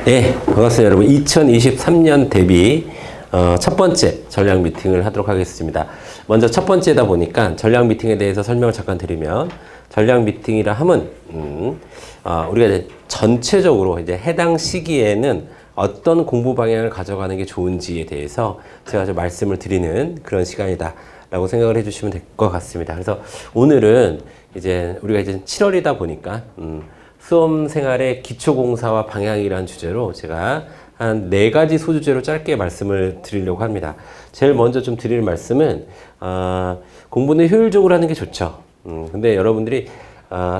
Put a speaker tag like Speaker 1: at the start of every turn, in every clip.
Speaker 1: 네, 반갑습니다, 여러분. 2023년 대비 첫 번째 전략 미팅을 하도록 하겠습니다. 먼저 첫 번째다 보니까 전략 미팅에 대해서 설명을 잠깐 드리면, 전략 미팅이라 함은 우리가 이제 전체적으로 이제 해당 시기에는 어떤 공부 방향을 가져가는 게 좋은지에 대해서 제가 좀 말씀을 드리는 그런 시간이다라고 생각을 해주시면 될 것 같습니다. 그래서 오늘은 이제 우리가 이제 7월이다 보니까 수험 생활의 기초공사와 방향이라는 주제로 제가 한 4가지 소주제로 짧게 말씀을 드리려고 합니다. 제일 먼저 좀 드릴 말씀은 공부는 효율적으로 하는 게 좋죠. 근데 여러분들이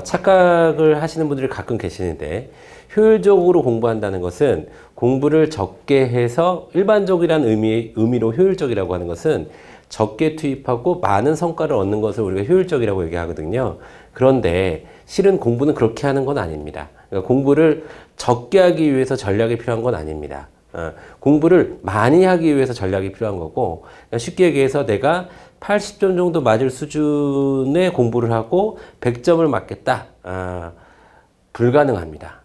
Speaker 1: 착각을 하시는 분들이 가끔 계시는데, 효율적으로 공부한다는 것은 공부를 적게 해서, 일반적이라는 의미로 효율적이라고 하는 것은 적게 투입하고 많은 성과를 얻는 것을 우리가 효율적이라고 얘기하거든요. 그런데 실은 공부는 그렇게 하는 건 아닙니다. 그러니까 공부를 적게 하기 위해서 전략이 필요한 건 아닙니다. 공부를 많이 하기 위해서 전략이 필요한 거고, 그러니까 쉽게 얘기해서 내가 80점 정도 맞을 수준의 공부를 하고 100점을 맞겠다. 불가능합니다.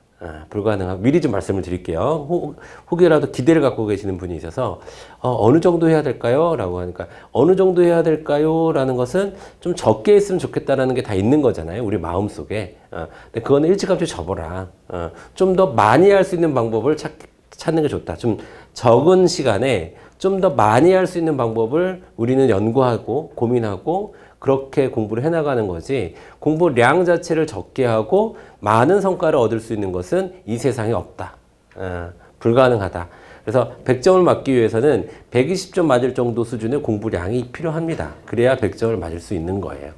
Speaker 1: 미리 좀 말씀을 드릴게요. 혹여라도 기대를 갖고 계시는 분이 있어서 어느 정도 해야 될까요? 라고 하니까, 어느 정도 해야 될까요? 라는 것은 좀 적게 했으면 좋겠다라는 게 다 있는 거잖아요, 우리 마음속에. 근데 그거는 일찌감치 접어라. 좀 더 많이 할 수 있는 방법을 찾는 게 좋다. 좀 적은 시간에 좀 더 많이 할 수 있는 방법을 우리는 연구하고 고민하고 그렇게 공부를 해나가는 거지, 공부량 자체를 적게 하고 많은 성과를 얻을 수 있는 것은 이 세상에 없다. 불가능하다. 그래서 100점을 맞기 위해서는 120점 맞을 정도 수준의 공부량이 필요합니다. 그래야 100점을 맞을 수 있는 거예요.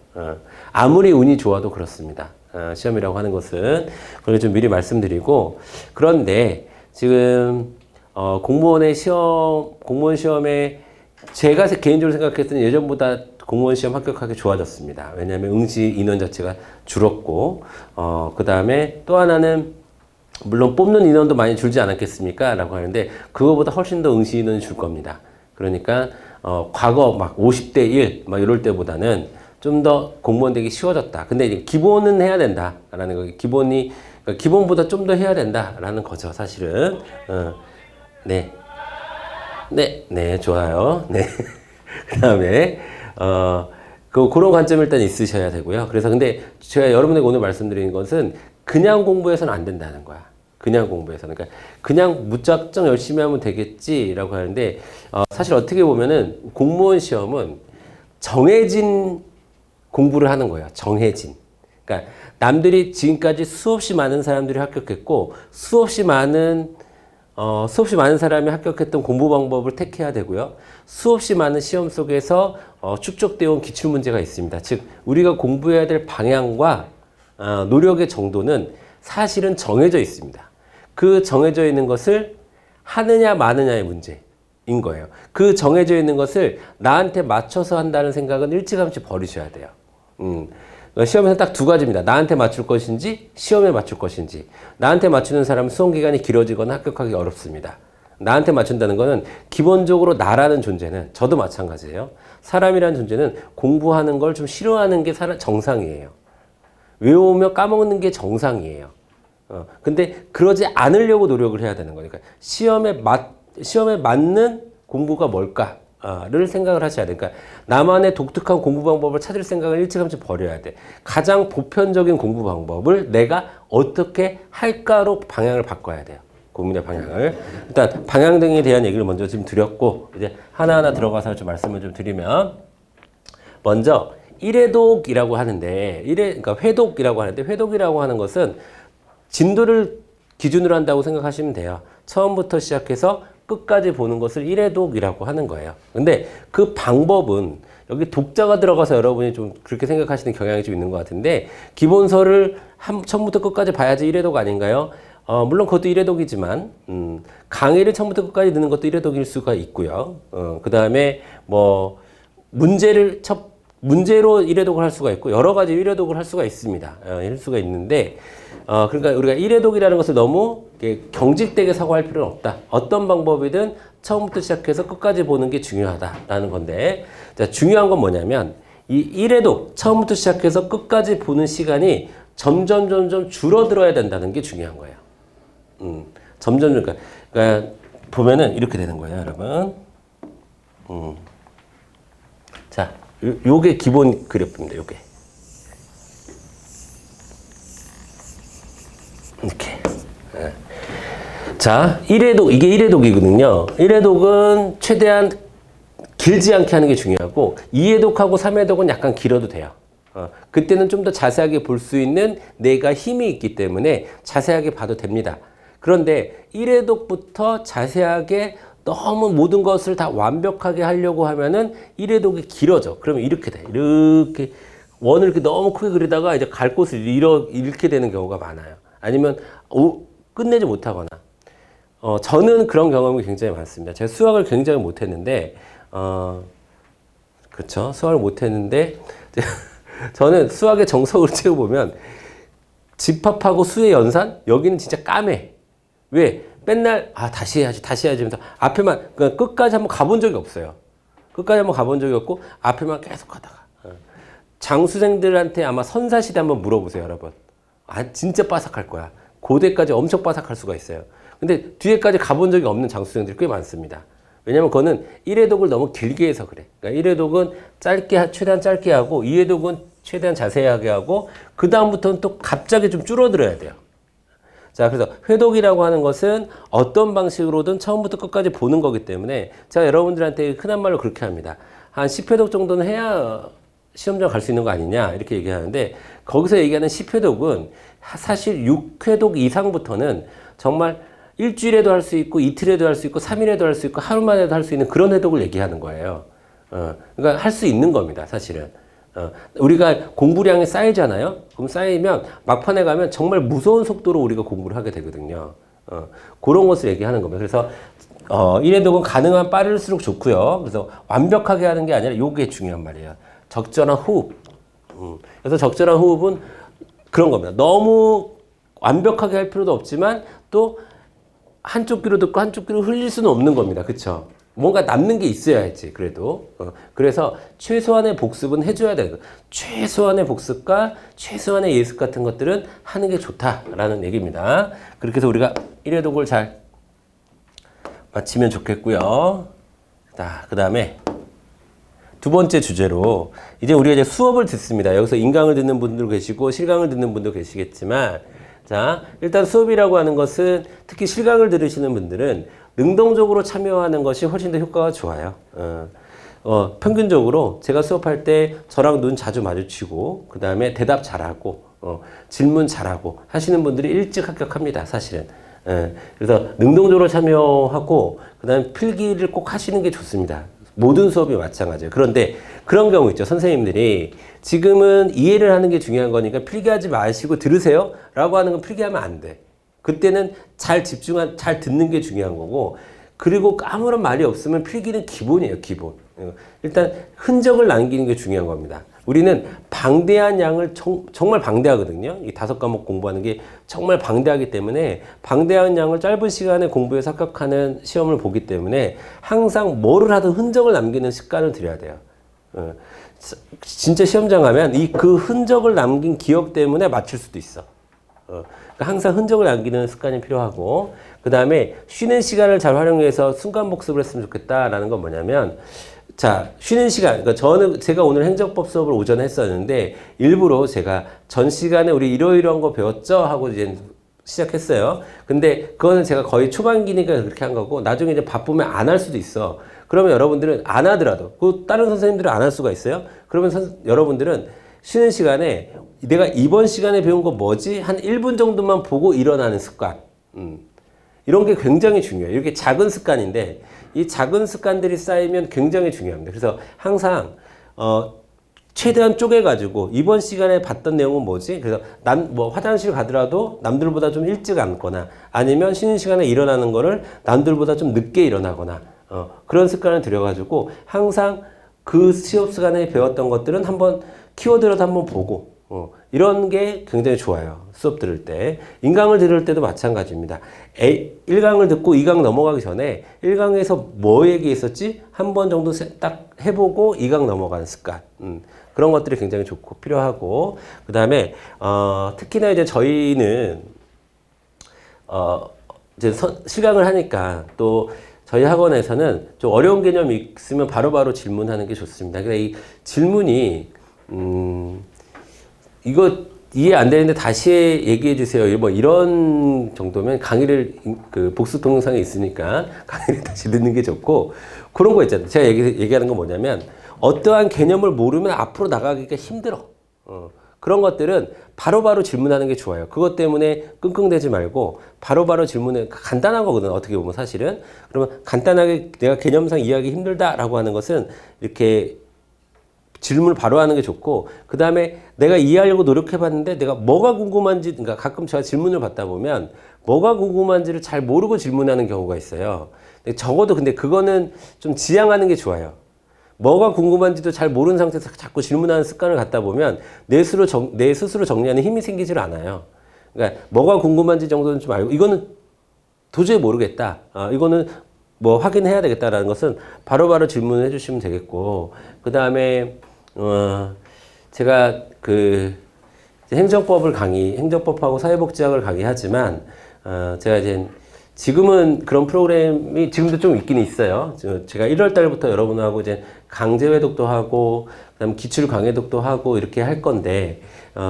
Speaker 1: 아무리 운이 좋아도 그렇습니다. 시험이라고 하는 것은. 그걸 좀 미리 말씀드리고, 그런데 지금 공무원 시험에 제가 개인적으로 생각했을 때는 예전보다 공무원 시험 합격하기 좋아졌습니다. 왜냐하면 응시 인원 자체가 줄었고, 그 다음에 또 하나는, 물론 뽑는 인원도 많이 줄지 않았겠습니까? 라고 하는데, 그거보다 훨씬 더 응시 인원이 줄 겁니다. 그러니까, 과거 막 50대 1, 막 이럴 때보다는 좀 더 공무원 되기 쉬워졌다. 근데 이제 기본은 해야 된다. 라는 거, 그러니까 기본보다 좀 더 해야 된다. 라는 거죠, 사실은. 네. 네, 좋아요. 네. 그 다음에, 그런 관점이 일단 있으셔야 되고요. 그래서 근데 제가 여러분에게 오늘 말씀드리는 것은 그냥 공부해서는 안 된다는 거야. 그냥 공부해서는. 그러니까 그냥 무작정 열심히 하면 되겠지라고 하는데, 사실 어떻게 보면은 공무원 시험은 정해진 공부를 하는 거예요. 정해진. 그러니까 남들이 지금까지 수없이 많은 사람들이 합격했고, 수없이 많은 사람이 합격했던 공부 방법을 택해야 되고요. 수없이 많은 시험 속에서 축적되어 온 기출문제가 있습니다. 즉, 우리가 공부해야 될 방향과 노력의 정도는 사실은 정해져 있습니다. 그 정해져 있는 것을 하느냐 마느냐의 문제인 거예요. 그 정해져 있는 것을 나한테 맞춰서 한다는 생각은 일찌감치 버리셔야 돼요. 시험에서 딱 2가지입니다. 나한테 맞출 것인지 시험에 맞출 것인지. 나한테 맞추는 사람은 수험기간이 길어지거나 합격하기 어렵습니다. 나한테 맞춘다는 거는 기본적으로 나라는 존재는, 저도 마찬가지예요. 사람이라는 존재는 공부하는 걸 좀 싫어하는 게 정상이에요. 외우며 까먹는 게 정상이에요. 근데 그러지 않으려고 노력을 해야 되는 거니까, 시험에 맞는 공부가 뭘까? 를 생각을 하셔야 돼. 그러니까 나만의 독특한 공부 방법을 찾을 생각을 일찌감치 버려야 돼. 가장 보편적인 공부 방법을 내가 어떻게 할까로 방향을 바꿔야 돼요. 고민의 방향을. 일단 방향 등에 대한 얘기를 먼저 지금 드렸고, 이제 하나하나 들어가서 좀 말씀을 좀 드리면, 먼저 1회독이라고 하는데, 그러니까 회독이라고 하는데, 회독이라고 하는 것은 진도를 기준으로 한다고 생각하시면 돼요. 처음부터 시작해서 끝까지 보는 것을 1회독이라고 하는 거예요. 근데 그 방법은, 여기 독자가 들어가서 여러분이 좀 그렇게 생각하시는 경향이 좀 있는 것 같은데, 기본서를 처음부터 끝까지 봐야지 1회독 아닌가요? 물론 그것도 1회독이지만, 강의를 처음부터 끝까지 듣는 것도 1회독일 수가 있고요. 그 다음에 문제로 1회독을 할 수가 있고, 여러 가지 1회독을 할 수가 있습니다. 할 수가 있는데, 그러니까 우리가 1회독이라는 것을 너무 경직되게 사고할 필요는 없다. 어떤 방법이든 처음부터 시작해서 끝까지 보는 게 중요하다라는 건데, 자, 중요한 건 뭐냐면, 이 1회독, 처음부터 시작해서 끝까지 보는 시간이 점점 줄어들어야 된다는 게 중요한 거예요. 점점 그러니까 보면은 이렇게 되는 거예요, 여러분. 자, 요게 기본 그래프입니다. 요게 이렇게. 네. 자, 1회독 이게 1회독이거든요. 1회독은 최대한 길지 않게 하는 게 중요하고 2회독하고 3회독은 약간 길어도 돼요. 그때는 좀 더 자세하게 볼 수 있는 내가 힘이 있기 때문에 자세하게 봐도 됩니다. 그런데 1회독부터 자세하게 너무 모든 것을 다 완벽하게 하려고 하면은 1회독이 길어져. 그러면 이렇게 돼. 이렇게 원을 이렇게 너무 크게 그리다가 이제 갈 곳을 잃게 되는 경우가 많아요. 아니면 끝내지 못하거나. 저는 그런 경험이 굉장히 많습니다. 제가 수학을 굉장히 못했는데, 그렇죠. 수학을 못했는데, 저는 수학의 정석을 채워보면, 집합하고 수의 연산? 여기는 진짜 까매. 왜? 맨날, 다시 해야지 하면서, 앞에만, 그러니까 끝까지 한번 가본 적이 없어요. 끝까지 한번 가본 적이 없고, 앞에만 계속 하다가. 장수생들한테 아마 선사시대 한번 물어보세요, 여러분. 진짜 빠삭할 거야. 고대까지 엄청 빠삭할 수가 있어요. 근데 뒤에까지 가본 적이 없는 장수생들이 꽤 많습니다. 왜냐면 그거는 1회독을 너무 길게 해서 그래. 그러니까 1회독은 최대한 짧게 하고 2회독은 최대한 자세하게 하고 그 다음부터는 또 갑자기 좀 줄어들어야 돼요. 자, 그래서 회독이라고 하는 것은 어떤 방식으로든 처음부터 끝까지 보는 거기 때문에 제가 여러분들한테 흔한 말로 그렇게 합니다. 한 10회독 정도는 해야 시험장 갈 수 있는 거 아니냐 이렇게 얘기하는데 거기서 얘기하는 10회독은 사실 6회독 이상부터는 정말 일주일에도 할 수 있고 이틀에도 할 수 있고 3일에도 할 수 있고 하루 만에도 할 수 있는 그런 회독을 얘기하는 거예요. 그러니까 할 수 있는 겁니다, 사실은. 우리가 공부량이 쌓이잖아요. 그럼 쌓이면 막판에 가면 정말 무서운 속도로 우리가 공부를 하게 되거든요. 그런 것을 얘기하는 겁니다. 그래서 1회독은 가능한 빠를수록 좋고요. 그래서 완벽하게 하는 게 아니라 요게 중요한 말이에요. 적절한 호흡. 그래서 적절한 호흡은 그런 겁니다. 너무 완벽하게 할 필요도 없지만 또 한쪽 귀로 듣고 한쪽 귀로 흘릴 수는 없는 겁니다. 그쵸? 뭔가 남는 게 있어야지, 그래도. 그래서 최소한의 복습은 해줘야 돼요. 최소한의 복습과 최소한의 예습 같은 것들은 하는 게 좋다라는 얘기입니다. 그렇게 해서 우리가 1회독을 잘 마치면 좋겠고요. 자, 그 다음에 두 번째 주제로 이제 우리가 이제 수업을 듣습니다. 여기서 인강을 듣는 분도 계시고 실강을 듣는 분도 계시겠지만 자, 일단 수업이라고 하는 것은 특히 실강을 들으시는 분들은 능동적으로 참여하는 것이 훨씬 더 효과가 좋아요. 평균적으로 제가 수업할 때 저랑 눈 자주 마주치고 그 다음에 대답 잘하고 질문 잘하고 하시는 분들이 일찍 합격합니다. 사실은. 그래서 능동적으로 참여하고 그 다음에 필기를 꼭 하시는 게 좋습니다. 모든 수업이 마찬가지예요. 그런데 그런 경우 있죠. 선생님들이 지금은 이해를 하는 게 중요한 거니까 필기하지 마시고 들으세요 라고 하는 건 필기하면 안 돼. 그때는 잘 듣는 게 중요한 거고 그리고 아무런 말이 없으면 필기는 기본이에요. 기본. 일단 흔적을 남기는 게 중요한 겁니다. 우리는 방대한 양을 정말 방대하거든요. 이 5과목 공부하는 게 정말 방대하기 때문에 방대한 양을 짧은 시간에 공부해서 합격하는 시험을 보기 때문에 항상 뭐를 하든 흔적을 남기는 습관을 들여야 돼요. 진짜 시험장 가면 그 흔적을 남긴 기억 때문에 맞출 수도 있어. 그러니까 항상 흔적을 남기는 습관이 필요하고 그 다음에 쉬는 시간을 잘 활용해서 순간 복습을 했으면 좋겠다라는 건 뭐냐면 자, 쉬는 시간. 그러니까 제가 오늘 행정법 수업을 오전에 했었는데, 일부러 제가 전 시간에 우리 이러이러한 거 배웠죠? 하고 이제 시작했어요. 근데 그거는 제가 거의 초반기니까 그렇게 한 거고, 나중에 이제 바쁘면 안 할 수도 있어. 그러면 여러분들은 안 하더라도, 다른 선생님들은 안 할 수가 있어요. 그러면 여러분들은 쉬는 시간에 내가 이번 시간에 배운 거 뭐지? 한 1분 정도만 보고 일어나는 습관. 이런 게 굉장히 중요해요. 이렇게 작은 습관인데, 이 작은 습관들이 쌓이면 굉장히 중요합니다. 그래서 항상 최대한 쪼개가지고 이번 시간에 봤던 내용은 뭐지? 그래서 화장실 가더라도 남들보다 좀 일찍 앉거나 아니면 쉬는 시간에 일어나는 거를 남들보다 좀 늦게 일어나거나 그런 습관을 들여가지고 항상 그 시험 시간에 배웠던 것들은 한번 키워드라도 한번 보고 이런 게 굉장히 좋아요. 수업 들을 때. 인강을 들을 때도 마찬가지입니다. 1강을 듣고 2강 넘어가기 전에 1강에서 뭐 얘기했었지? 한 번 정도 딱 해보고 2강 넘어가는 습관. 그런 것들이 굉장히 좋고 필요하고 그 다음에 특히나 이제 저희는 이제 실강을 하니까 또 저희 학원에서는 좀 어려운 개념이 있으면 바로바로 질문하는 게 좋습니다. 그러니까 이 질문이 이거 이해 안 되는데 다시 얘기해 주세요. 뭐 이런 정도면 강의를 그 복수 동영상에 있으니까 강의를 다시 듣는 게 좋고 그런 거 있잖아요. 제가 얘기하는 건 뭐냐면 어떠한 개념을 모르면 앞으로 나가기가 힘들어. 그런 것들은 바로바로 질문하는 게 좋아요. 그것 때문에 끙끙대지 말고 바로바로 질문해. 간단한 거거든, 어떻게 보면 사실은. 그러면 간단하게 내가 개념상 이해하기 힘들다라고 하는 것은 이렇게 질문을 바로 하는 게 좋고, 그 다음에 내가 이해하려고 노력해봤는데 내가 뭐가 궁금한지, 그러니까 가끔 제가 질문을 받다 보면 뭐가 궁금한지를 잘 모르고 질문하는 경우가 있어요. 적어도 근데 그거는 좀 지양하는 게 좋아요. 뭐가 궁금한지도 잘 모르는 상태에서 자꾸 질문하는 습관을 갖다 보면 내 스스로 정리하는 힘이 생기질 않아요. 그러니까 뭐가 궁금한지 정도는 좀 알고, 이거는 도저히 모르겠다. 이거는 뭐 확인해야 되겠다라는 것은 바로바로 질문을 해주시면 되겠고, 그 다음에 제가 그 행정법하고 사회복지학을 강의하지만 제가 이제 지금은 그런 프로그램이 지금도 좀 있긴 있어요. 제가 1월 달부터 여러분하고 이제 강제회독도 하고, 그다음 기출 강해독도 하고 이렇게 할 건데,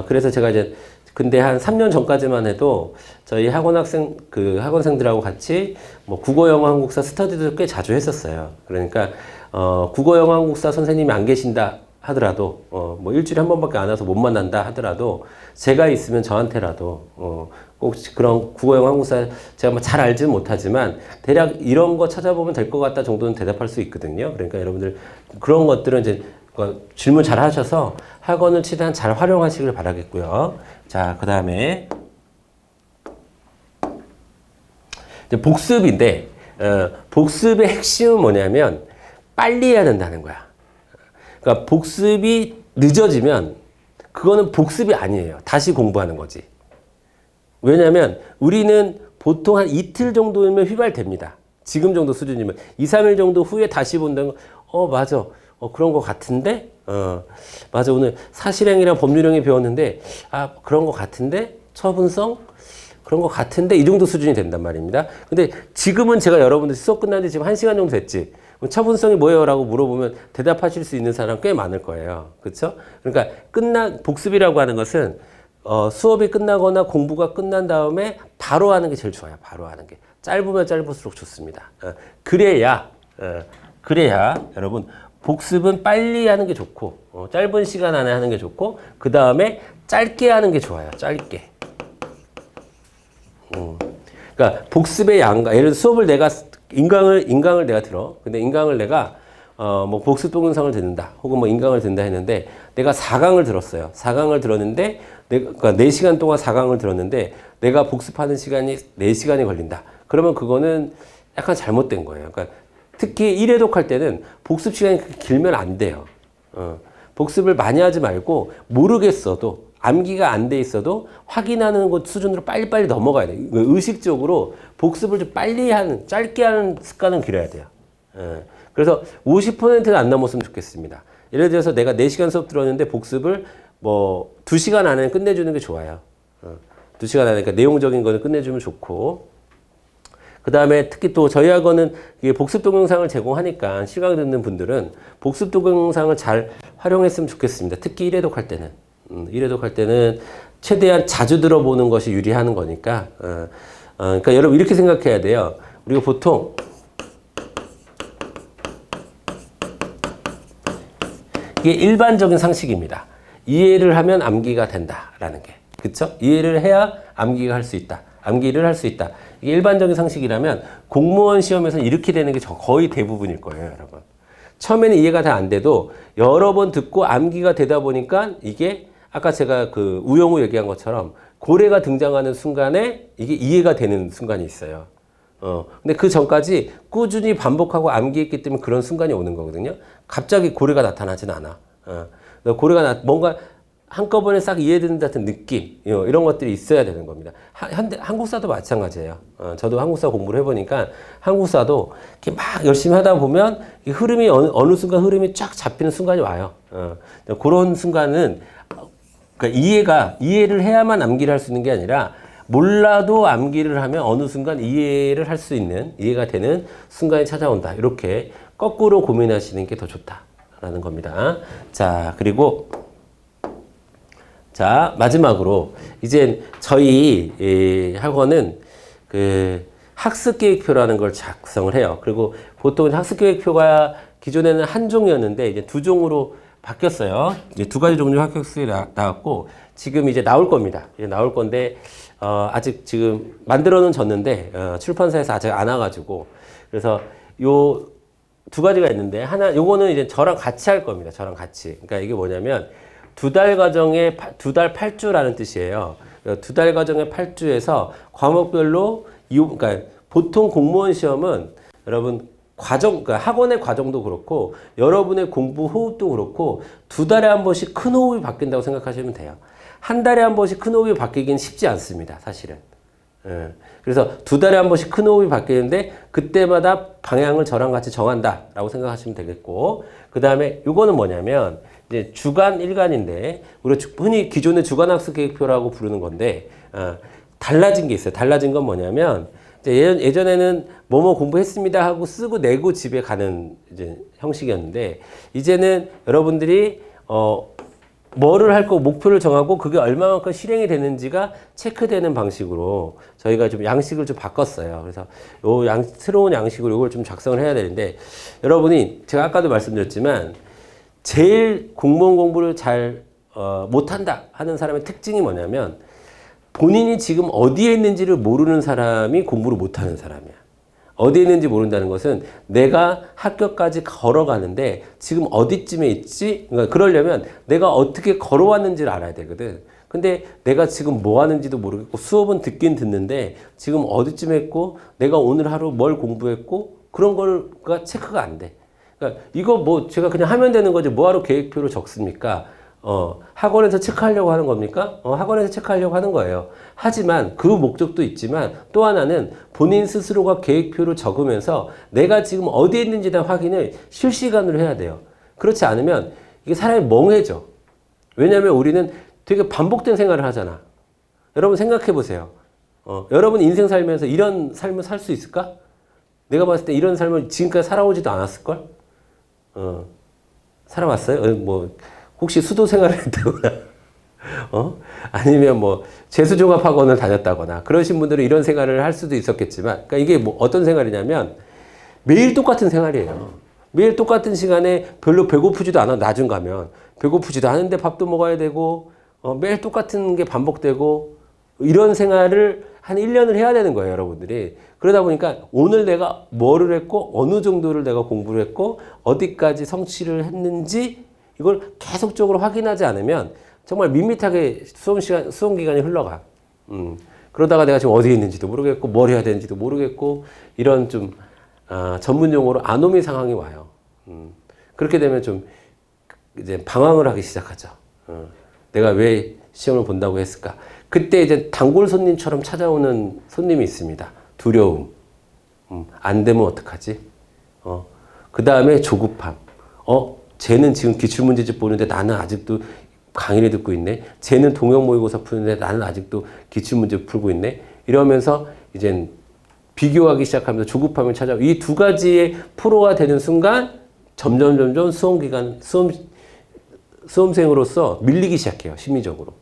Speaker 1: 그래서 제가 이제 근데 한 3년 전까지만 해도 저희 학원생들하고 같이 뭐 국어, 영어, 한국사 스터디도 꽤 자주 했었어요. 그러니까 국어, 영어, 한국사 선생님이 안 계신다 하더라도 뭐 일주일에 한 번밖에 안 와서 못 만난다 하더라도 제가 있으면 저한테라도 꼭 그런 국어, 영어, 한국사 제가 뭐 잘 알지는 못하지만 대략 이런 거 찾아보면 될 것 같다 정도는 대답할 수 있거든요. 그러니까 여러분들 그런 것들은 이제 질문 잘 하셔서 학원을 최대한 잘 활용하시길 바라겠고요. 자, 그 다음에 복습인데 복습의 핵심은 뭐냐면 빨리 해야 된다는 거야. 그러니까 복습이 늦어지면 그거는 복습이 아니에요. 다시 공부하는 거지. 왜냐하면 우리는 보통 한 이틀 정도면 휘발됩니다. 지금 정도 수준이면 2, 3일 정도 후에 다시 본다는 거, 맞아. 그런 거 같은데? 맞아. 오늘 사실행위랑 법률행위 배웠는데, 그런 거 같은데? 처분성? 그런 거 같은데? 이 정도 수준이 된단 말입니다. 근데 지금은 제가 여러분들 수업 끝난 지 지금 1시간 정도 됐지. 처분성이 뭐예요? 라고 물어보면 대답하실 수 있는 사람 꽤 많을 거예요. 그렇죠? 그러니까 복습이라고 하는 것은 수업이 끝나거나 공부가 끝난 다음에 바로 하는 게 제일 좋아요. 바로 하는 게. 짧으면 짧을수록 좋습니다. 그래야 여러분 복습은 빨리 하는 게 좋고 짧은 시간 안에 하는 게 좋고 그 다음에 짧게 하는 게 좋아요. 짧게. 그러니까 복습의 양과 예를 들어 수업을 내가 인강을 내가 들어. 근데 인강을 내가 뭐 복습 동영상을 듣는다. 혹은 뭐 인강을 듣는다 했는데 내가 4강을 들었어요. 4강을 들었는데 그러니까 4시간 동안 4강을 들었는데 내가 복습하는 시간이 4시간이 걸린다. 그러면 그거는 약간 잘못된 거예요. 그러니까 특히 1회독 할 때는 복습 시간이 길면 안 돼요. 복습을 많이 하지 말고 모르겠어도 암기가 안 돼 있어도 확인하는 것 수준으로 빨리빨리 넘어가야 돼요. 의식적으로 복습을 좀 짧게 하는 습관은 길어야 돼요. 그래서 50%는 안 넘었으면 좋겠습니다. 예를 들어서 내가 4시간 수업 들었는데 복습을 뭐 2시간 안에 끝내주는 게 좋아요. 2시간 안에, 그러니까 내용적인 거는 끝내주면 좋고. 그 다음에 특히 또 저희 학원은 복습 동영상을 제공하니까 실강 듣는 분들은 복습 동영상을 잘 활용했으면 좋겠습니다. 특히 1회독 할 때는. 1회독 할 때는 최대한 자주 들어보는 것이 유리하는 거니까. 그러니까 여러분 이렇게 생각해야 돼요. 우리가 보통 이게 일반적인 상식입니다. 이해를 하면 암기가 된다라는 게. 그쵸? 이해를 해야 암기가 할 수 있다. 암기를 할 수 있다. 이게 일반적인 상식이라면 공무원 시험에서는 이렇게 되는 게 거의 대부분일 거예요, 여러분. 처음에는 이해가 다 안 돼도 여러 번 듣고 암기가 되다 보니까 이게 아까 제가 그 우영우 얘기한 것처럼 고래가 등장하는 순간에 이게 이해가 되는 순간이 있어요. 근데 그 전까지 꾸준히 반복하고 암기했기 때문에 그런 순간이 오는 거거든요. 갑자기 고래가 나타나진 않아. 고래가 뭔가 한꺼번에 싹 이해되는 듯한 느낌, 이런 것들이 있어야 되는 겁니다. 한국사도 마찬가지예요. 저도 한국사 공부를 해보니까 한국사도 이렇게 막 열심히 하다 보면 이 흐름이 어느 순간 흐름이 쫙 잡히는 순간이 와요. 그런 순간은 그러니까 이해를 해야만 암기를 할 수 있는 게 아니라 몰라도 암기를 하면 어느 순간 이해를 할 수 있는, 이해가 되는 순간이 찾아온다. 이렇게 거꾸로 고민하시는 게 더 좋다라는 겁니다. 자, 그리고 자, 마지막으로 이제 저희 학원은 그 학습계획표라는 걸 작성을 해요. 그리고 보통 학습계획표가 기존에는 한 종이었는데 이제 두 종으로 바뀌었어요. 이제 두 가지 종류 학습이 나왔고 지금 이제 나올 겁니다. 이제 나올 건데 아직 지금 만들어는 졌는데 출판사에서 아직 안 와가지고 그래서 요 두 가지가 있는데 하나 요거는 이제 저랑 같이 할 겁니다. 저랑 같이. 그러니까 이게 뭐냐면 두 달 과정에 두 달 8주라는 뜻이에요. 두 달 과정의 8주에서 과목별로 그러니까 보통 공무원 시험은 여러분 과정, 그러니까 학원의 과정도 그렇고 여러분의 공부 호흡도 그렇고 두 달에 한 번씩 큰 호흡이 바뀐다고 생각하시면 돼요. 한 달에 한 번씩 큰 호흡이 바뀌긴 쉽지 않습니다. 사실은. 그래서 두 달에 한 번씩 큰 호흡이 바뀌는데 그때마다 방향을 저랑 같이 정한다라고 생각하시면 되겠고 그 다음에 요거는 뭐냐면 이제 주간 일간인데 우리가 흔히 기존의 주간 학습 계획표라고 부르는 건데 달라진 게 있어요. 달라진 건 뭐냐면 이제 예전에는 뭐뭐 공부했습니다 하고 쓰고 내고 집에 가는 이제 형식이었는데 이제는 여러분들이 뭐를 할 거 목표를 정하고 그게 얼마만큼 실행이 되는지가 체크되는 방식으로 저희가 좀 양식을 좀 바꿨어요. 그래서 새로운 양식으로 이걸 좀 작성을 해야 되는데 여러분이 제가 아까도 말씀드렸지만 제일 공무원 공부를 잘 못한다 하는 사람의 특징이 뭐냐면 본인이 지금 어디에 있는지를 모르는 사람이 공부를 못하는 사람이야. 어디에 있는지 모른다는 것은 내가 학교까지 걸어가는데 지금 어디쯤에 있지? 그러니까 그러려면 내가 어떻게 걸어왔는지를 알아야 되거든. 근데 내가 지금 뭐 하는지도 모르겠고 수업은 듣긴 듣는데 지금 어디쯤에 있고 내가 오늘 하루 뭘 공부했고 그런 거가 체크가 안 돼. 그러니까 이거 뭐 제가 그냥 하면 되는 거지 뭐하러 계획표를 적습니까? 학원에서 체크하려고 하는 겁니까? 학원에서 체크하려고 하는 거예요. 하지만 그 목적도 있지만 또 하나는 본인 스스로가 계획표를 적으면서 내가 지금 어디에 있는지에 대한 확인을 실시간으로 해야 돼요. 그렇지 않으면 이게 사람이 멍해져. 왜냐하면 우리는 되게 반복된 생활을 하잖아. 여러분 생각해 보세요. 여러분 인생 살면서 이런 삶을 살 수 있을까? 내가 봤을 때 이런 삶을 지금까지 살아오지도 않았을걸? 살아왔어요? 뭐 혹시 수도 생활을 했다거나, 아니면 뭐 재수종합학원을 다녔다거나 그러신 분들은 이런 생활을 할 수도 있었겠지만, 그러니까 이게 뭐 어떤 생활이냐면 매일 똑같은 생활이에요. 매일 똑같은 시간에 별로 배고프지도 않아. 낮은 가면 배고프지도 않은데 밥도 먹어야 되고, 매일 똑같은 게 반복되고 이런 생활을 한 1년을 해야 되는 거예요, 여러분들이. 그러다 보니까 오늘 내가 뭐를 했고 어느 정도를 내가 공부를 했고 어디까지 성취를 했는지 이걸 계속적으로 확인하지 않으면 정말 밋밋하게 수험 기간이 흘러가. 그러다가 내가 지금 어디에 있는지도 모르겠고 뭘 해야 되는지도 모르겠고 이런 좀 전문 용어로 아노미 상황이 와요. 그렇게 되면 좀 이제 방황을 하기 시작하죠. 내가 왜 시험을 본다고 했을까? 그때 이제 단골 손님처럼 찾아오는 손님이 있습니다. 두려움. 안 되면 어떡하지? 그 다음에 조급함. 쟤는 지금 기출문제집 보는데 나는 아직도 강의를 듣고 있네. 쟤는 동영 모의고사 푸는데 나는 아직도 기출문제 풀고 있네. 이러면서 이제 비교하기 시작하면서 조급함을 찾아오고 이 두 가지의 프로가 되는 순간 점점 수험생으로서 밀리기 시작해요. 심리적으로.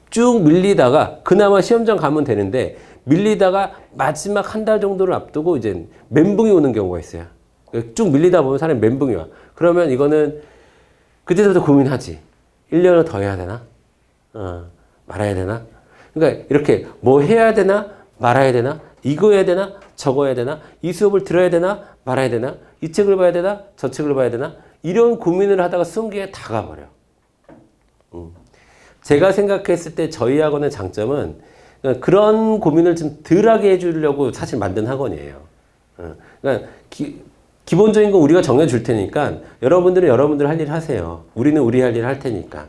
Speaker 1: 쭉 밀리다가 그나마 시험장 가면 되는데 밀리다가 마지막 한 달 정도를 앞두고 이제 멘붕이 오는 경우가 있어요. 쭉 밀리다 보면 사람이 멘붕이 와. 그러면 이거는 그때부터 고민하지. 1년을 더 해야 되나? 말아야 되나? 그러니까 이렇게 뭐 해야 되나? 말아야 되나? 이거 해야 되나? 저거 해야 되나? 이 수업을 들어야 되나? 말아야 되나? 이 책을 봐야 되나? 저 책을 봐야 되나? 이런 고민을 하다가 수험기에 다 가버려. 제가 생각했을 때 저희 학원의 장점은 그런 고민을 좀 덜하게 해주려고 사실 만든 학원이에요. 그러니까 기본적인 거 우리가 정해줄 테니까 여러분들은 여러분들 할 일 하세요. 우리는 우리 할 일 할 테니까.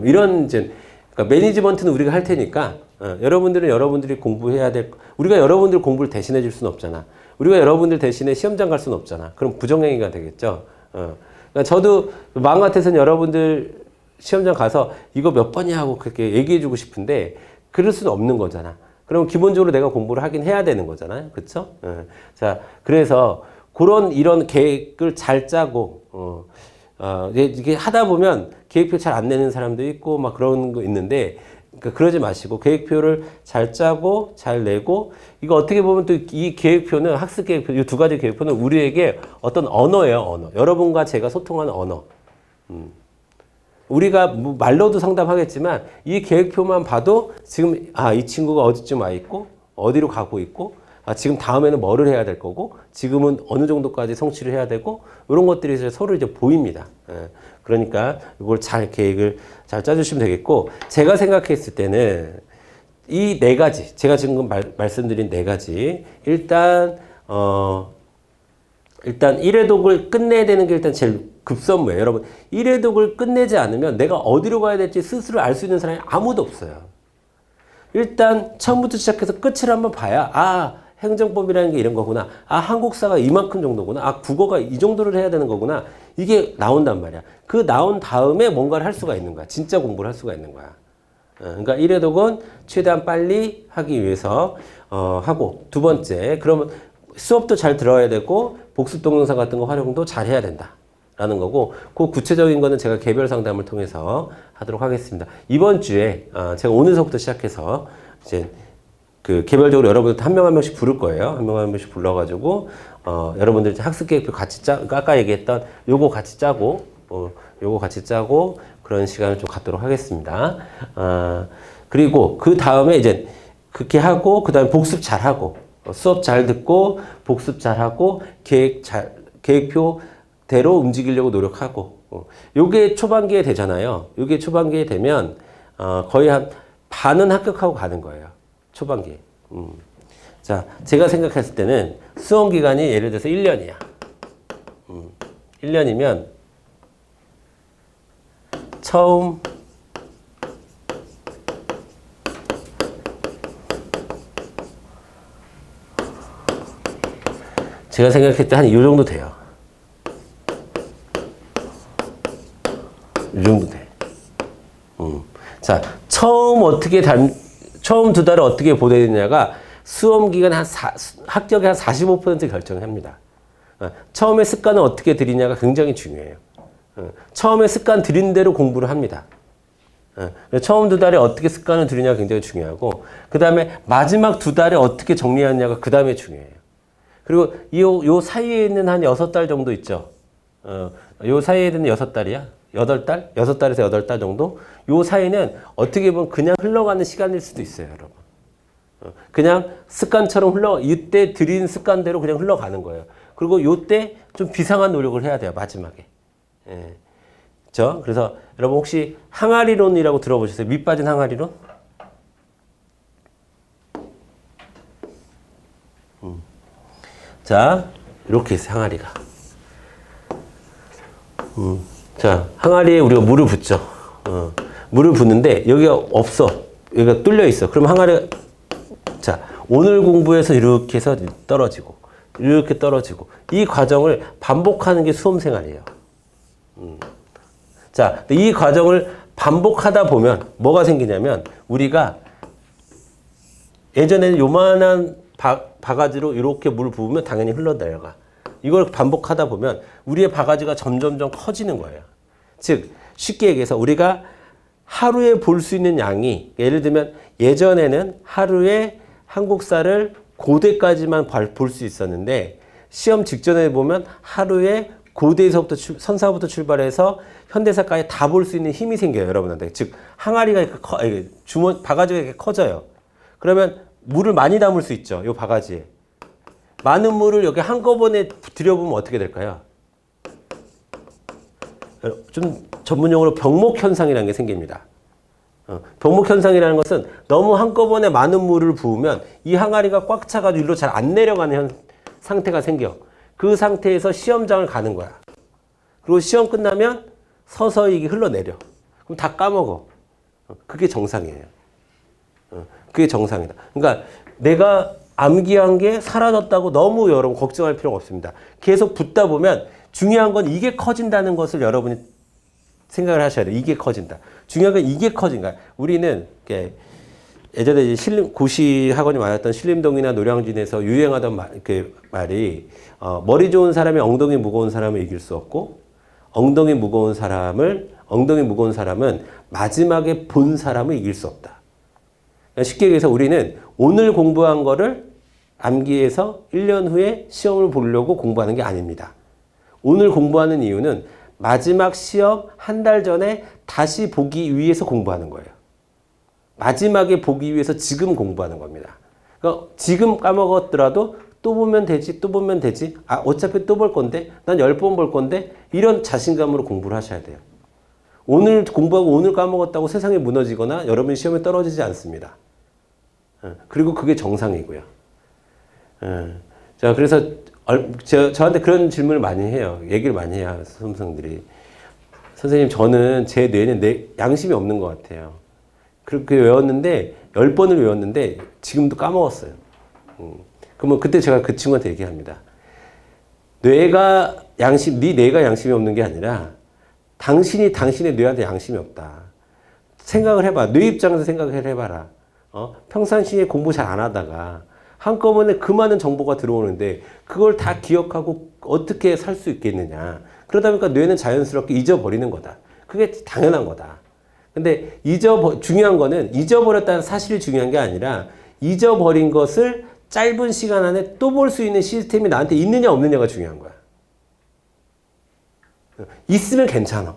Speaker 1: 이런 이제 그러니까 매니지먼트는 우리가 할 테니까 여러분들은 여러분들이 공부해야 될 우리가 여러분들 공부를 대신해 줄 수는 없잖아. 우리가 여러분들 대신에 시험장 갈 수는 없잖아. 그럼 부정행위가 되겠죠. 그러니까 저도 마음 같아서는 여러분들 시험장 가서 이거 몇 번이야 하고 그렇게 얘기해 주고 싶은데 그럴 수는 없는 거잖아. 그럼 기본적으로 내가 공부를 하긴 해야 되는 거잖아요. 그쵸? 자, 그래서 이런 계획을 잘 짜고, 이게 하다 보면 계획표 잘 안 내는 사람도 있고, 막 그런 거 있는데, 그러니까 그러지 마시고, 계획표를 잘 짜고, 잘 내고, 이거 어떻게 보면 또 이 계획표는, 학습 계획표, 이 두 가지 계획표는 우리에게 어떤 언어예요, 언어. 여러분과 제가 소통하는 언어. 우리가 뭐 말로도 상담하겠지만 이 계획표만 봐도 지금 이 친구가 어디쯤 와 있고 어디로 가고 있고 지금 다음에는 뭐를 해야 될 거고 지금은 어느 정도까지 성취를 해야 되고 이런 것들이 이제 서로 이제 보입니다. 그러니까 이걸 잘 계획을 잘 짜주시면 되겠고 제가 생각했을 때는 이 네 가지 제가 지금 말씀드린 네 가지 일단 1회독을 끝내야 되는 게 일단 제일 급선무예요. 여러분 1회독을 끝내지 않으면 내가 어디로 가야 될지 스스로 알 수 있는 사람이 아무도 없어요. 일단 처음부터 시작해서 끝을 한번 봐야 행정법이라는 게 이런 거구나. 한국사가 이만큼 정도구나. 국어가 이 정도를 해야 되는 거구나. 이게 나온단 말이야. 그 나온 다음에 뭔가를 할 수가 있는 거야. 진짜 공부를 할 수가 있는 거야. 그러니까 1회독은 최대한 빨리 하기 위해서 하고 두 번째 그러면 수업도 잘 들어야 되고 복습 동영상 같은 거 활용도 잘 해야 된다. 라는 거고 그 구체적인 거는 제가 개별 상담을 통해서 하도록 하겠습니다. 이번 주에 제가 오늘서부터 시작해서 이제 그 개별적으로 여러분들 한 명 한 명씩 부를 거예요. 한 명 한 명씩 불러가지고 여러분들 학습 계획표 같이 아까 얘기했던 요거 같이 짜고 요거 같이 짜고 그런 시간을 좀 갖도록 하겠습니다. 그리고 그 다음에 이제 그렇게 하고 그 다음에 복습 잘 하고 수업 잘 듣고 복습 잘 하고 계획표 대로 움직이려고 노력하고 요게 초반기에 되잖아요. 요게 초반기에 되면 거의 한 반은 합격하고 가는 거예요. 초반기에. 자, 제가 생각했을 때는 수험 기간이 예를 들어서 1년이야. 1년이면 처음 제가 생각했을 때 한 이 정도 돼요. 이 정도 돼. 자, 처음 두 달을 어떻게 보내야 되냐가 수험 기간 합격의 한 45% 결정합니다. 처음에 습관을 어떻게 들이냐가 굉장히 중요해요. 처음에 습관 들인 대로 공부를 합니다. 처음 두 달에 어떻게 습관을 들이냐가 굉장히 중요하고, 그 다음에 마지막 두 달에 어떻게 정리하냐가 그 다음에 중요해요. 그리고 요 사이에 있는 한 6달 정도 있죠. 요 사이에 있는 6달이야. 8달? 6달에서 8달 정도? 요 사이는 어떻게 보면 그냥 흘러가는 시간일 수도 있어요, 여러분. 그냥 습관처럼 이때 들인 습관대로 그냥 흘러가는 거예요. 그리고 요때 좀 비상한 노력을 해야 돼요, 마지막에. 그렇죠? 그래서 여러분 혹시 항아리론이라고 들어보셨어요? 밑 빠진 항아리론? 자, 이렇게 있어요, 항아리가. 자, 항아리에 우리가 물을 붓죠. 물을 붓는데 여기가 없어. 여기가 뚫려 있어. 그럼 항아리가 자, 오늘 공부해서 이렇게 해서 떨어지고 이렇게 떨어지고 이 과정을 반복하는 게 수험 생활이에요. 자, 이 과정을 반복하다 보면 뭐가 생기냐면 우리가 예전에는 요만한 바가지로 이렇게 물 부으면 당연히 흘러내려가. 이걸 반복하다 보면 우리의 바가지가 점점점 커지는 거예요. 즉 쉽게 얘기해서 우리가 하루에 볼 수 있는 양이 예를 들면 예전에는 하루에 한국사를 고대까지만 볼 수 있었는데 시험 직전에 보면 하루에 고대에서부터 선사부터 출발해서 현대사까지 다 볼 수 있는 힘이 생겨요, 여러분한테. 즉 항아리가 이렇게 바가지가 이렇게 커져요. 그러면 물을 많이 담을 수 있죠, 이 바가지에. 많은 물을 여기 한꺼번에 들여보면 어떻게 될까요? 좀 전문용어로 병목현상이라는 게 생깁니다. 병목현상이라는 것은 너무 한꺼번에 많은 물을 부으면 이 항아리가 꽉 차가지고 일로 잘 안 내려가는 상태가 생겨. 그 상태에서 시험장을 가는 거야. 그리고 시험 끝나면 서서히 이게 흘러내려. 그럼 다 까먹어. 그게 정상이에요. 그게 정상이다. 그러니까 내가 암기한 게 사라졌다고 너무 여러분 걱정할 필요가 없습니다. 계속 붓다 보면 중요한 건 이게 커진다는 것을 여러분이 생각을 하셔야 돼요. 이게 커진다. 중요한 건 이게 커진 거야. 우리는 이렇게 예전에 이제 고시 학원이 많았던 신림동이나 노량진에서 유행하던 그 말이 머리 좋은 사람이 엉덩이 무거운 사람을 이길 수 없고 엉덩이 무거운 사람은 마지막에 본 사람을 이길 수 없다. 그러니까 쉽게 얘기해서 우리는 오늘 공부한 거를 암기해서 1년 후에 시험을 보려고 공부하는 게 아닙니다. 오늘 공부하는 이유는 마지막 시험 한 달 전에 다시 보기 위해서 공부하는 거예요. 마지막에 보기 위해서 지금 공부하는 겁니다. 그러니까 지금 까먹었더라도 또 보면 되지, 또 보면 되지. 아, 어차피 또 볼 건데, 난 10번 볼 건데, 이런 자신감으로 공부를 하셔야 돼요. 오늘 공부하고 오늘 까먹었다고 세상이 무너지거나 여러분 시험에 떨어지지 않습니다. 그리고 그게 정상이고요. 자, 그래서 저한테 그런 질문을 많이 해요. 얘기를 많이 해요. 수험생들이. 선생님, 저는 제 뇌는 양심이 없는 것 같아요. 그렇게 외웠는데 10번을 외웠는데 지금도 까먹었어요. 그러면 그때 제가 그 친구한테 얘기합니다. 네 뇌가 양심이 없는 게 아니라 당신의 뇌한테 양심이 없다. 생각을 해봐. 뇌 입장에서 생각을 해봐라. 평상시에 공부 잘 안 하다가 한꺼번에 그 많은 정보가 들어오는데 그걸 다 기억하고 어떻게 살 수 있겠느냐. 그러다 보니까 뇌는 자연스럽게 잊어버리는 거다. 그게 당연한 거다. 근데 중요한 거는 잊어버렸다는 사실이 중요한 게 아니라 잊어버린 것을 짧은 시간 안에 또 볼 수 있는 시스템이 나한테 있느냐 없느냐가 중요한 거야. 있으면 괜찮아.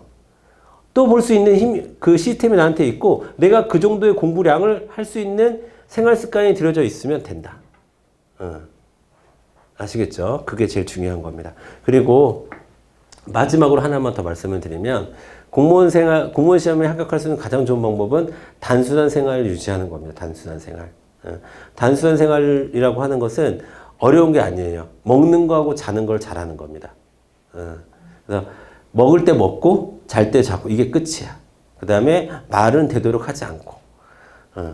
Speaker 1: 또 볼 수 있는 그 시스템이 나한테 있고 내가 그 정도의 공부량을 할 수 있는 생활 습관이 들여져 있으면 된다. 아시겠죠? 그게 제일 중요한 겁니다. 그리고 마지막으로 하나만 더 말씀을 드리면 공무원 시험에 합격할 수 있는 가장 좋은 방법은 단순한 생활을 유지하는 겁니다. 단순한 생활. 단순한 생활이라고 하는 것은 어려운 게 아니에요. 먹는 거하고 자는 걸 잘하는 겁니다. 그래서 먹을 때 먹고 잘 때 자고 이게 끝이야. 그 다음에 말은 되도록 하지 않고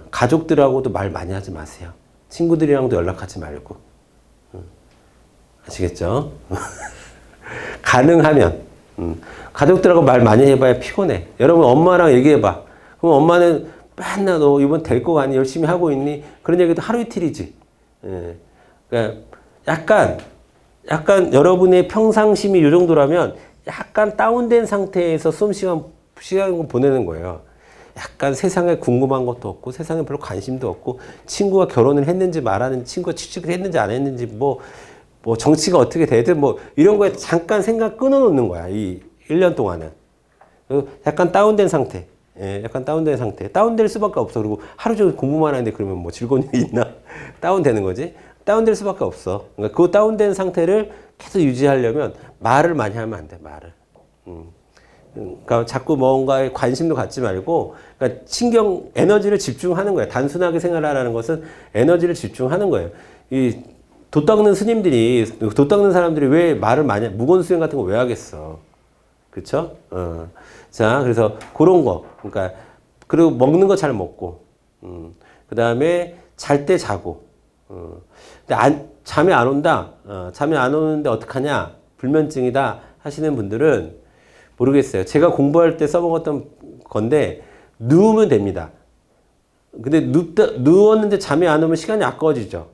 Speaker 1: 가족들하고도 말 많이 하지 마세요. 친구들이랑도 연락하지 말고. 아시겠죠? 가능하면 가족들하고 말 많이 해봐야 피곤해. 여러분 엄마랑 얘기해봐. 그럼 엄마는 맨날 너 이번 될 거 아니 열심히 하고 있니? 그런 얘기도 하루 이틀이지. 그러니까 약간 여러분의 평상심이 이 정도라면 약간 다운된 상태에서 시간을 보내는 거예요. 약간 세상에 궁금한 것도 없고 세상에 별로 관심도 없고 친구가 결혼을 했는지 말았는지 친구가 취직을 했는지 안 했는지 뭐 정치가 어떻게 되든 이런 거에 잠깐 생각 끊어놓는 거야. 이 1년 동안은. 약간 다운된 상태. 예, 약간 다운된 상태. 다운될 수밖에 없어. 그리고 하루 종일 공부만 하는데 그러면 즐거운 일이 있나? 다운되는 거지. 다운될 수밖에 없어. 그러니까 그 다운된 상태를 계속 유지하려면 말을 많이 하면 안 돼. 말을. 그러니까 자꾸 뭔가에 관심도 갖지 말고, 그러니까 에너지를 집중하는 거예요. 단순하게 생활하라는 것은 에너지를 집중하는 거예요. 돛 닦는 사람들이 왜 말을 무거운 수행 같은 거 왜 하겠어. 그쵸? 자, 그래서 그런 거. 그러니까, 그리고 먹는 거 잘 먹고, 그 다음에 잘 때 자고, 근데 잠이 안 온다? 잠이 안 오는데 어떡하냐? 불면증이다 하시는 분들은 모르겠어요. 제가 공부할 때 써먹었던 건데, 누우면 됩니다. 근데 누웠는데 잠이 안 오면 시간이 아까워지죠.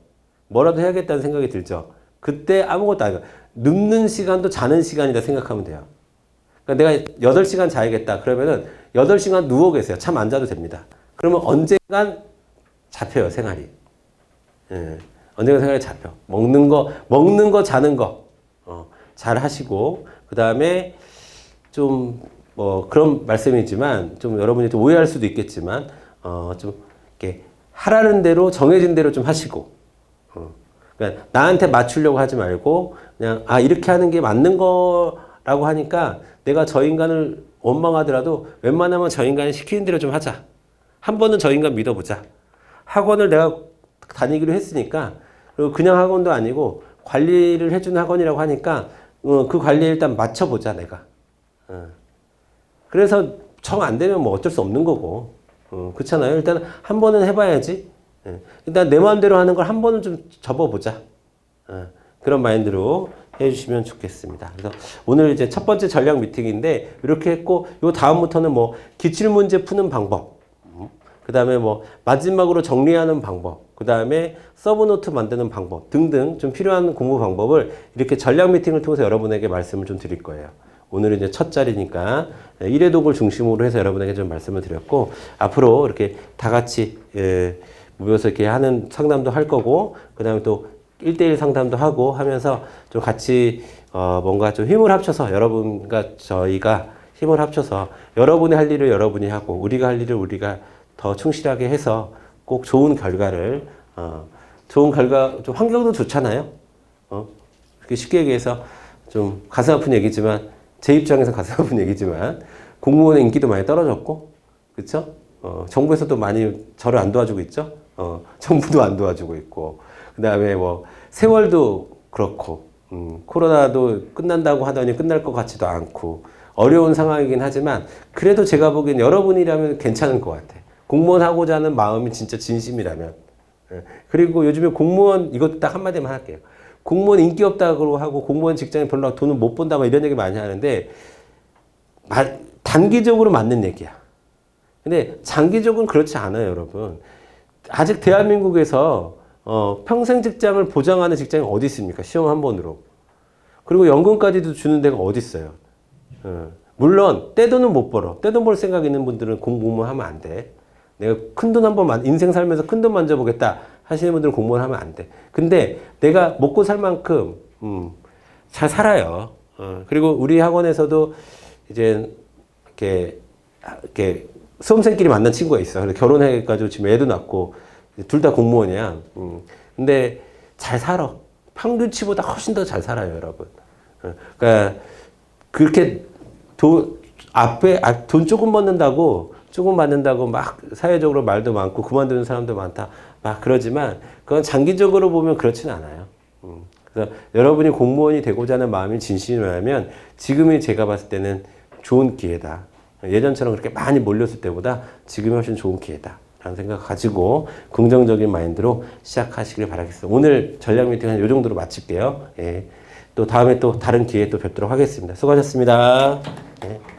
Speaker 1: 뭐라도 해야겠다는 생각이 들죠. 그때 아무것도 안 해요. 눕는 시간도 자는 시간이다 생각하면 돼요. 그러니까 내가 8시간 자야겠다. 그러면은 8시간 누워 계세요. 잠 안 자도 됩니다. 그러면 언젠간 잡혀요, 생활이. 예. 언젠간 생활이 잡혀. 먹는 거, 자는 거. 잘 하시고, 그 다음에 그런 말씀이지만, 좀 여러분이 좀 오해할 수도 있겠지만, 좀, 이렇게 하라는 대로, 정해진 대로 좀 하시고, 그러니까 나한테 맞추려고 하지 말고, 그냥, 이렇게 하는 게 맞는 거라고 하니까, 내가 저 인간을 원망하더라도 웬만하면 저 인간이 시키는 대로 좀 하자. 한 번은 저 인간 믿어보자. 학원을 내가 다니기로 했으니까, 그리고 그냥 학원도 아니고 관리를 해주는 학원이라고 하니까 그 관리에 일단 맞춰보자, 내가. 그래서 정 안 되면 어쩔 수 없는 거고. 그렇잖아요. 일단 한 번은 해봐야지. 일단 내 마음대로 하는 걸 한 번은 좀 접어보자. 그런 마인드로 해주시면 좋겠습니다. 그래서 오늘 이제 첫 번째 전략 미팅인데 이렇게 했고, 요 다음부터는 기출문제 푸는 방법, 그 다음에 뭐 마지막으로 정리하는 방법, 그 다음에 서브노트 만드는 방법 등등 좀 필요한 공부 방법을 이렇게 전략 미팅을 통해서 여러분에게 말씀을 좀 드릴 거예요. 오늘은 이제 첫 자리니까 1회 독을 중심으로 해서 여러분에게 좀 말씀을 드렸고, 앞으로 이렇게 다 같이 모여서 이렇게 하는 상담도 할 거고, 그 다음에 또 1대1 상담도 하고 하면서 좀 같이 뭔가 좀 힘을 합쳐서 여러분과 저희가 힘을 합쳐서 여러분이 할 일을 여러분이 하고 우리가 할 일을 우리가 더 충실하게 해서 꼭 좋은 결과를 좋은 결과, 좀 환경도 좋잖아요. 그렇게 쉽게 얘기해서 좀 가슴 아픈 얘기지만, 제 입장에서 가슴 아픈 얘기지만, 공무원의 인기도 많이 떨어졌고, 그쵸? 정부에서도 많이 저를 안 도와주고 있죠? 정부도 안 도와주고 있고, 그 다음에 뭐, 세월도 그렇고, 코로나도 끝난다고 하더니 끝날 것 같지도 않고, 어려운 상황이긴 하지만, 그래도 제가 보기엔 여러분이라면 괜찮을 것 같아. 공무원 하고자 하는 마음이 진짜 진심이라면. 그리고 요즘에 공무원, 이것도 딱 한마디만 할게요. 공무원 인기 없다고 하고 공무원 직장에 별로 돈을 못 번다 막 이런 얘기 많이 하는데, 단기적으로 맞는 얘기야. 근데 장기적으로는 그렇지 않아요, 여러분. 아직 대한민국에서 평생 직장을 보장하는 직장이 어디 있습니까? 시험 한 번으로. 그리고 연금까지도 주는 데가 어디 있어요? 물론 떼돈은 못 벌어. 떼돈 벌 생각 있는 분들은 공무원 하면 안 돼. 내가 큰돈 한 번, 인생 살면서 큰 돈 만져보겠다 하시는 분들은 공무원 하면 안 돼. 근데 내가 먹고 살 만큼 잘 살아요. 그리고 우리 학원에서도 이제 이렇게 수험생끼리 만난 친구가 있어. 그래서 결혼해가지고 지금 애도 낳고 둘 다 공무원이야. 근데 잘 살아. 평균치보다 훨씬 더 잘 살아요, 여러분. 그러니까 그렇게 돈 조금 받는다고 막 사회적으로 말도 많고 그만두는 사람도 많다 막 그러지만, 그건 장기적으로 보면 그렇진 않아요. 그래서 여러분이 공무원이 되고자 하는 마음이 진심이라면 지금이 제가 봤을 때는 좋은 기회다. 예전처럼 그렇게 많이 몰렸을 때보다 지금이 훨씬 좋은 기회다 라는 생각 가지고 긍정적인 마인드로 시작하시길 바라겠습니다. 오늘 전략 미팅 한 이 정도로 마칠게요. 예. 또 다음에 또 다른 기회에 또 뵙도록 하겠습니다. 수고하셨습니다. 예.